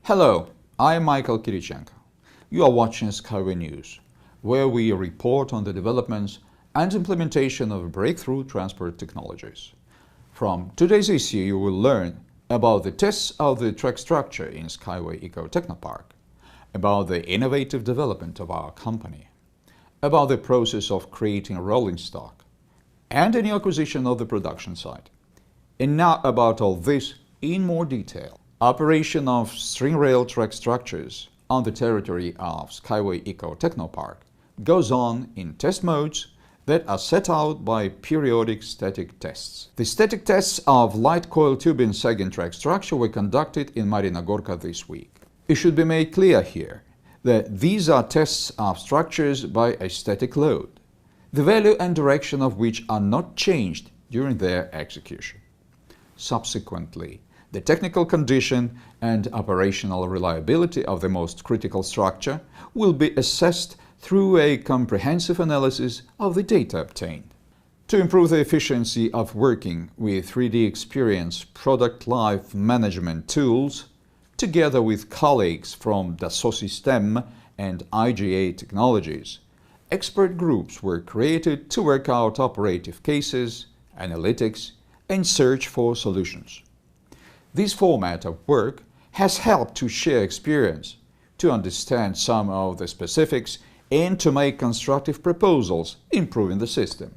Hello, I'm Michael Kirichenko. You are watching SkyWay News, where we report on the developments and implementation of breakthrough transport technologies. From today's issue, you will learn about the tests of the track structure in SkyWay EcoTechnoPark, about the innovative development of our company, about the process of creating a rolling stock, and a new acquisition of the production site. And now about all this in more detail. Operation of string rail track structures on the territory of SkyWay EcoTechnoPark goes on in test modes that are set out by periodic static tests. The static tests of light coil tubing sagging track structure were conducted in Marina Gorka this week. It should be made clear here that these are tests of structures by a static load, the value and direction of which are not changed during their execution. Subsequently, the technical condition and operational reliability of the most critical structure will be assessed through a comprehensive analysis of the data obtained. To improve the efficiency of working with 3D Experience product life management tools, together with colleagues from Dassault Systèmes and IGA Technologies, expert groups were created to work out operative cases, analytics, and search for solutions. This format of work has helped to share experience, to understand some of the specifics, and to make constructive proposals improving the system.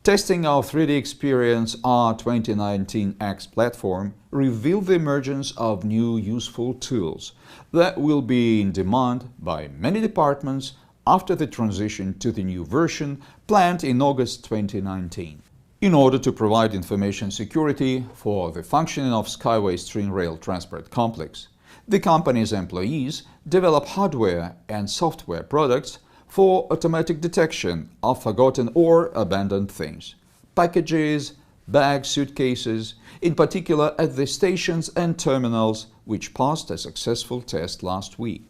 Testing of 3D Experience R2019X platform revealed the emergence of new useful tools that will be in demand by many departments after the transition to the new version planned in August 2019. In order to provide information security for the functioning of SkyWay string rail transport complex, the company's employees develop hardware and software products for automatic detection of forgotten or abandoned things, packages, bags, suitcases, in particular at the stations and terminals which passed a successful test last week.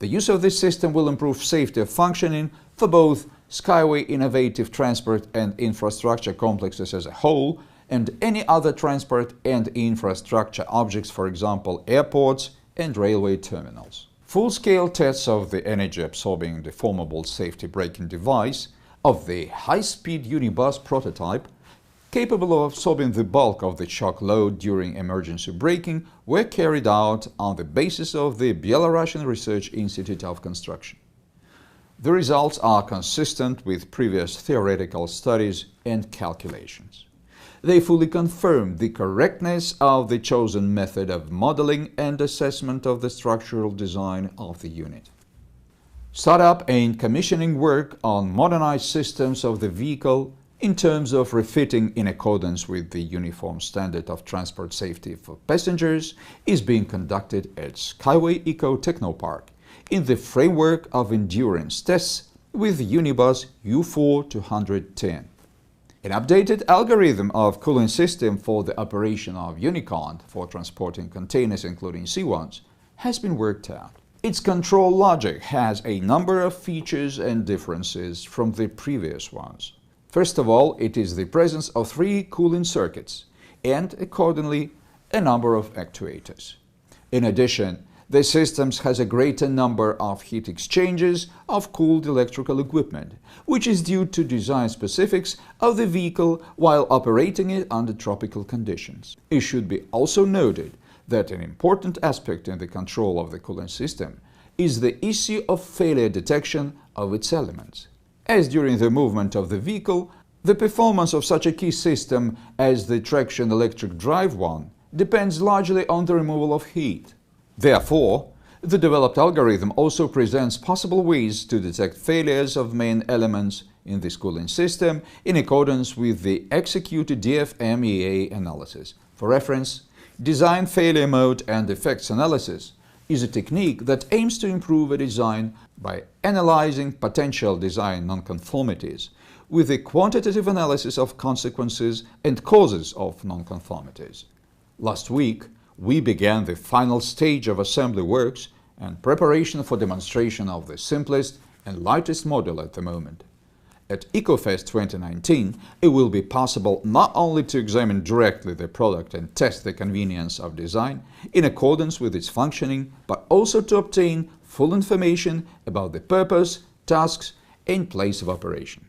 The use of this system will improve safety of functioning for both SkyWay innovative transport and infrastructure complexes as a whole and any other transport and infrastructure objects, for example airports and railway terminals. Full-scale tests of the energy-absorbing deformable safety braking device of the high-speed unibus prototype, capable of absorbing the bulk of the shock load during emergency braking, were carried out on the basis of the Belarusian Research Institute of Construction. The results are consistent with previous theoretical studies and calculations. They fully confirm the correctness of the chosen method of modeling and assessment of the structural design of the unit. Startup and commissioning work on modernized systems of the vehicle in terms of refitting in accordance with the Uniform Standard of Transport Safety for Passengers is being conducted at SkyWay EcoTechnoPark in the framework of endurance tests with Unibus U4-210. An updated algorithm of cooling system for the operation of Unicorn for transporting containers including sea ones has been worked out. Its control logic has a number of features and differences from the previous ones. First of all, it is the presence of 3 cooling circuits and, accordingly, a number of actuators. In addition, the system has a greater number of heat exchangers of cooled electrical equipment, which is due to design specifics of the vehicle while operating it under tropical conditions. It should be also noted that an important aspect in the control of the cooling system is the issue of failure detection of its elements. As during the movement of the vehicle, the performance of such a key system as the traction electric drive one depends largely on the removal of heat. Therefore, the developed algorithm also presents possible ways to detect failures of main elements in this cooling system in accordance with the executed DFMEA analysis. For reference, design failure mode and effects analysis is a technique that aims to improve a design by analyzing potential design nonconformities with a quantitative analysis of consequences and causes of nonconformities. Last week, we began the final stage of assembly works and preparation for demonstration of the simplest and lightest model at the moment. At EcoFest 2019, it will be possible not only to examine directly the product and test the convenience of design in accordance with its functioning, but also to obtain full information about the purpose, tasks, and place of operation.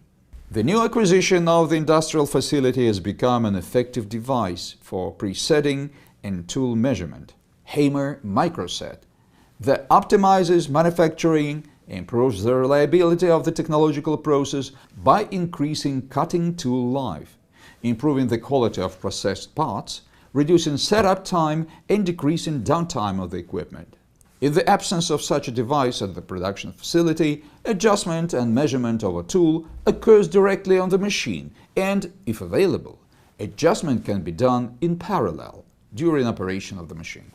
The new acquisition of the industrial facility has become an effective device for presetting and tool measurement, Hammer Microset, that optimizes manufacturing, improves the reliability of the technological process by increasing cutting tool life, improving the quality of processed parts, reducing setup time and decreasing downtime of the equipment. In the absence of such a device at the production facility, adjustment and measurement of a tool occurs directly on the machine and, if available, adjustment can be done in parallel during operation of the machine.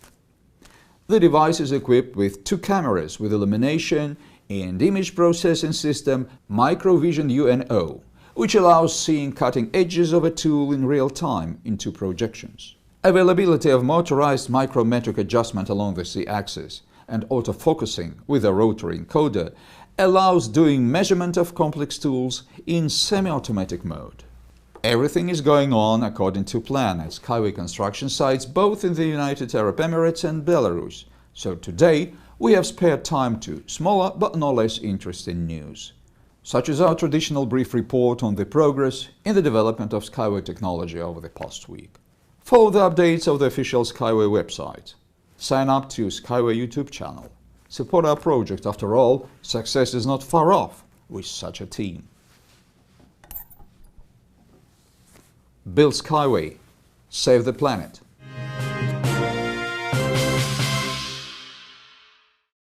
The device is equipped with 2 cameras with illumination and image processing system Microvision UNO, which allows seeing cutting edges of a tool in real time in 2 projections. Availability of motorized micrometric adjustment along the Z-axis and autofocusing with a rotary encoder allows doing measurement of complex tools in semi-automatic mode. Everything is going on according to plan at SkyWay construction sites both in the United Arab Emirates and Belarus, so today we have spared time to smaller but no less interesting news, such as our traditional brief report on the progress in the development of SkyWay technology over the past week. Follow the updates of the official SkyWay website. Sign up to SkyWay YouTube channel. Support our project. After all, success is not far off with such a team. Build SkyWay. Save the planet.